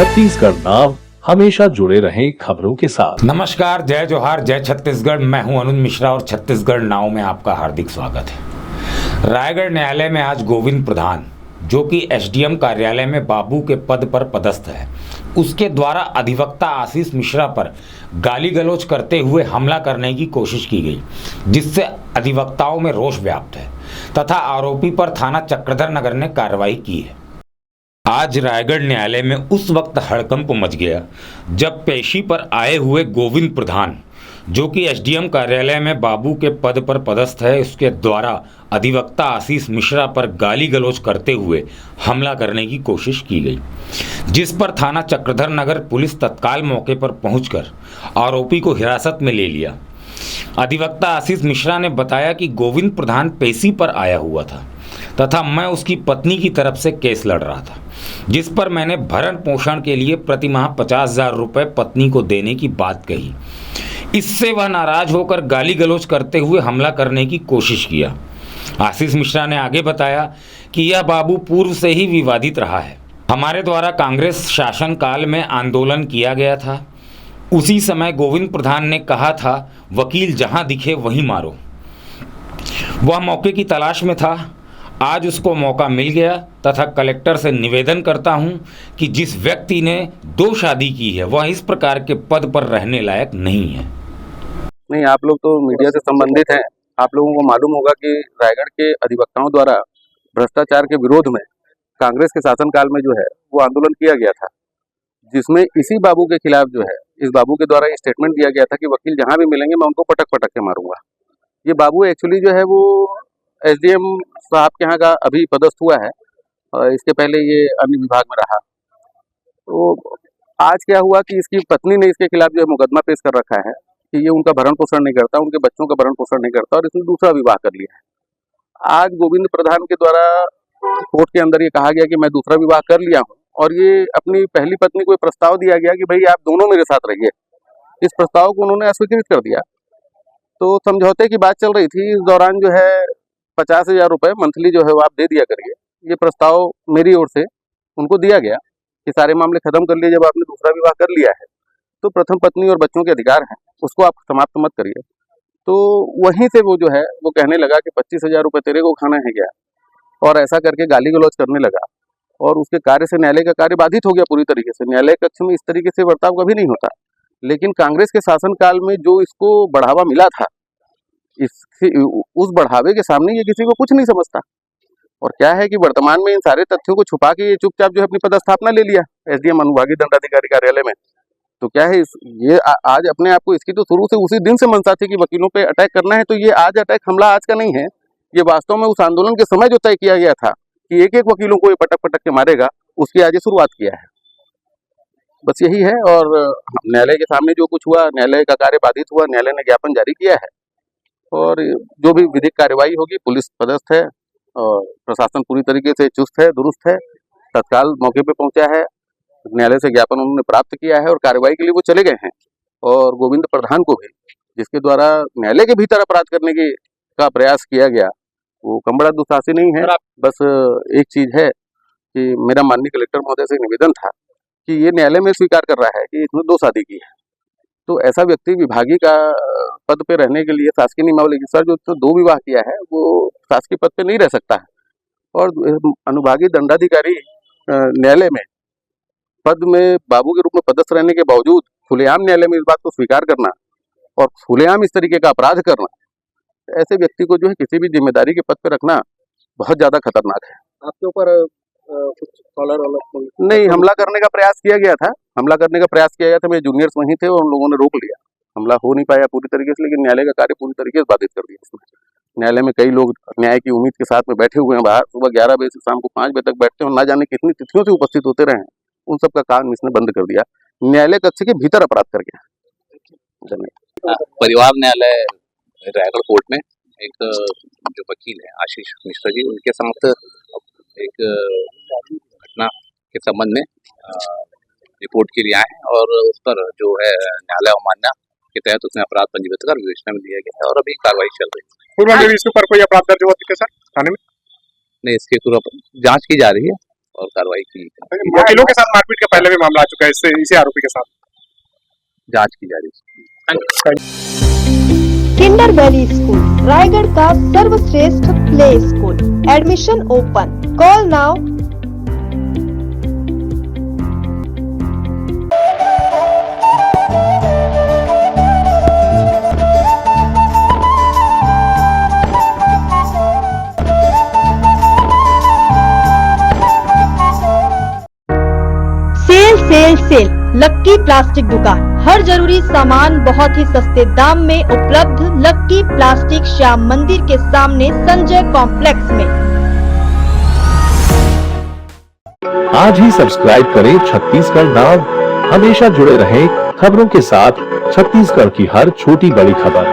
छत्तीसगढ़ नाव हमेशा जुड़े रहें खबरों के साथ। नमस्कार, जय जोहार, जय छत्तीसगढ़। मैं हूं अनुज मिश्रा और छत्तीसगढ़ नाव में आपका हार्दिक स्वागत है। रायगढ़ न्यायालय में आज गोविंद प्रधान, जो कि एसडीएम कार्यालय में बाबू के पद पर पदस्थ है, उसके द्वारा अधिवक्ता आशीष मिश्रा पर गाली गलौज करते हुए हमला करने की कोशिश की गई, जिससे अधिवक्ताओं में रोष व्याप्त है तथा आरोपी पर थाना चक्रधर नगर ने कार्रवाई की है। आज रायगढ़ न्यायालय में उस वक्त हड़कंप मच गया जब पेशी पर आए हुए गोविंद प्रधान, जो कि एसडीएम कार्यालय में बाबू के पद पर पदस्थ है, उसके द्वारा अधिवक्ता आशीष मिश्रा पर गाली गलौज करते हुए हमला करने की कोशिश की गई, जिस पर थाना चक्रधर नगर पुलिस तत्काल मौके पर पहुंचकर आरोपी को हिरासत में ले लिया। अधिवक्ता आशीष मिश्रा ने बताया कि गोविंद प्रधान पेशी पर आया हुआ था तथा मैं उसकी पत्नी की तरफ से केस लड़ रहा था, जिस पर मैंने भरण पोषण के लिए प्रति माह 50,000 रुपये पत्नी को देने की बात कही। इससे वह नाराज होकर गाली गलौज करते हुए हमला करने की कोशिश किया। आशीष मिश्रा ने आगे बताया कि यह बाबू पूर्व से ही विवादित रहा है। हमारे द्वारा कांग्रेस शासनकाल में आंदोलन किया गया था। उसी समय गोविंद प्रधान ने कहा था, वकील जहां दिखे वहीं मारो। वह मौके की तलाश में था। आज उसको मौका मिल गया तथा कलेक्टर से निवेदन करता हूं कि जिस व्यक्ति ने 2 शादी की है वह इस प्रकार के पद पर रहने लायक नहीं है। नहीं, आप लोग तो मीडिया से संबंधित हैं। आप लोगों को मालूम होगा कि रायगढ़ के अधिवक्ताओं द्वारा भ्रष्टाचार के विरोध में कांग्रेस के शासनकाल में जो है वो आंदोलन किया गया था, जिसमें इसी बाबू के खिलाफ जो है इस बाबू के द्वारा स्टेटमेंट दिया गया था कि वकील जहां भी मिलेंगे मैं उनको पटक पटक के मारूंगा। ये बाबू एक्चुअली जो है वो एसडीएम साहब के यहाँ का अभी पदस्थ हुआ है और इसके पहले ये अन्य विभाग में रहा। तो आज क्या हुआ कि इसकी पत्नी ने इसके खिलाफ जो है मुकदमा पेश कर रखा है कि ये उनका भरण पोषण नहीं करता, उनके बच्चों का भरण पोषण नहीं करता और इसने दूसरा विवाह कर लिया है। आज गोविंद प्रधान के द्वारा कोर्ट के अंदर ये कहा गया कि मैं दूसरा विवाह कर लिया हूँ और ये अपनी पहली पत्नी को प्रस्ताव दिया गया कि भाई आप दोनों मेरे साथ रहिए। इस प्रस्ताव को उन्होंने अस्वीकृत कर दिया। तो समझौते की बात चल रही थी। इस दौरान जो है 50,000 रुपये मंथली जो है वो आप दे दिया करिए। ये प्रस्ताव मेरी ओर से उनको दिया गया कि सारे मामले खत्म कर लिए। जब आपने दूसरा विवाह कर लिया है तो प्रथम पत्नी और बच्चों के अधिकार हैं, उसको आप समाप्त मत करिए। तो वहीं से वो जो है वो कहने लगा कि 25,000 रुपये तेरे को खाना है क्या, और ऐसा करके गाली गलौज करने लगा और उसके कार्य से न्यायालय का कार्य बाधित हो गया पूरी तरीके से। न्यायालय कक्ष में इस तरीके से बर्ताव कभी नहीं होता, लेकिन कांग्रेस के शासनकाल में जो इसको बढ़ावा मिला था, उस बढ़ावे के सामने ये किसी को कुछ नहीं समझता। और क्या है कि वर्तमान में इन सारे तथ्यों को छुपा के ये चुपचाप जो है अपनी पदस्थापना ले लिया एसडीएम अनुभागीय दंडाधिकारी कार्यालय में। तो क्या है ये आज अपने आप को, इसकी तो शुरू से उसी दिन से मंशा थी कि वकीलों पे अटैक करना है। तो ये आज अटैक हमला आज का नहीं है, ये वास्तव में उस आंदोलन के समय जो तय किया गया था कि एक एक वकीलों को ये पटक पटक के मारेगा, उसकी आज ये शुरुआत किया है। बस यही है। और न्यायालय के सामने जो कुछ हुआ, न्यायालय का कार्य बाधित हुआ, न्यायालय ने ज्ञापन जारी किया है और जो भी विधिक कार्यवाही होगी, पुलिस पदस्थ है और प्रशासन पूरी तरीके से चुस्त है, दुरुस्त है, तत्काल मौके पे पहुंचा है। न्यायालय से ज्ञापन उन्होंने प्राप्त किया है और कार्रवाई के लिए वो चले गए हैं। और गोविंद प्रधान को भी, जिसके द्वारा न्यायालय के भीतर अपराध करने का प्रयास किया गया, वो कम बड़ा दुस्साहसी नहीं है। बस एक चीज है कि मेरा माननीय कलेक्टर महोदय से निवेदन था कि ये न्यायालय में स्वीकार कर रहा है कि इसने 2 शादी की है। तो ऐसा व्यक्ति विभागीय का पद पे रहने के लिए शासकीय नियमावली के अनुसार जो 2 विवाह किया है वो शासकीय पद पे नहीं रह सकता है। और अनुभागीय दंडाधिकारी न्यायालय में पद में बाबू के रूप में पदस्थ रहने के बावजूद खुलेआम न्यायालय में इस बात को स्वीकार करना और खुलेआम इस तरीके का अपराध करना, ऐसे व्यक्ति को जो है किसी भी जिम्मेदारी के पद पर रखना बहुत ज्यादा खतरनाक है। आपके ऊपर कुछ कॉलर नहीं, हमला करने का प्रयास किया गया था। हमला करने का प्रयास किया गया था, मेरे जूनियर्स वहीं थे और उन लोगों ने रोक लिया। हमला हो नहीं पाया पूरी तरीके से, लेकिन न्यायालय का कार्य पूरी तरीके से बाधित कर दिया इसमें। न्यायालय में कई लोग न्याय की उम्मीद के साथ में बैठे हुए हैं बाहर। सुबह 11 बजे से शाम को 5 बजे तक बैठते हैं और ना जाने कितनी तिथियों से उपस्थित होते रहे हैं। उन सब का काम इसने बंद कर दिया, न्यायालय कक्ष के भीतर अपराध कर गया। धन्यवाद। परिवार न्यायालय रायगढ़ कोर्ट में एक जो वकील है आशीष मिश्रा जी, उनके समक्ष एक घटना के संबंध में रिपोर्ट के लिए आए हैं और उस पर जो है न्यायालय अवमानना के तहत उसने अपराध पंजीबद्ध कर विवेचना में दिया गया है और अभी कार्रवाई चल रही है। पूर्व में इसके ऊपर कोई अपराध दर्ज हुआ था सर थाने में? नहीं, इसके पूरा जांच की जा रही है और कार्रवाई की वकीलों के साथ मारपीट का पहले भी मामला आ चुका है इसी आरोपी के साथ। जांच की जा रही है। किंडर वैली स्कूल रायगढ़ का सर्वश्रेष्ठ play school. Admission open. Call now. Sale sale lucky plastic दुकान। हर जरूरी सामान बहुत ही सस्ते दाम में उपलब्ध। लक्की प्लास्टिक श्याम मंदिर के सामने संजय कॉम्प्लेक्स में। आज ही सब्सक्राइब करें छत्तीसगढ़ नाव। हमेशा जुड़े रहें खबरों के साथ। छत्तीसगढ़ की हर छोटी बड़ी खबर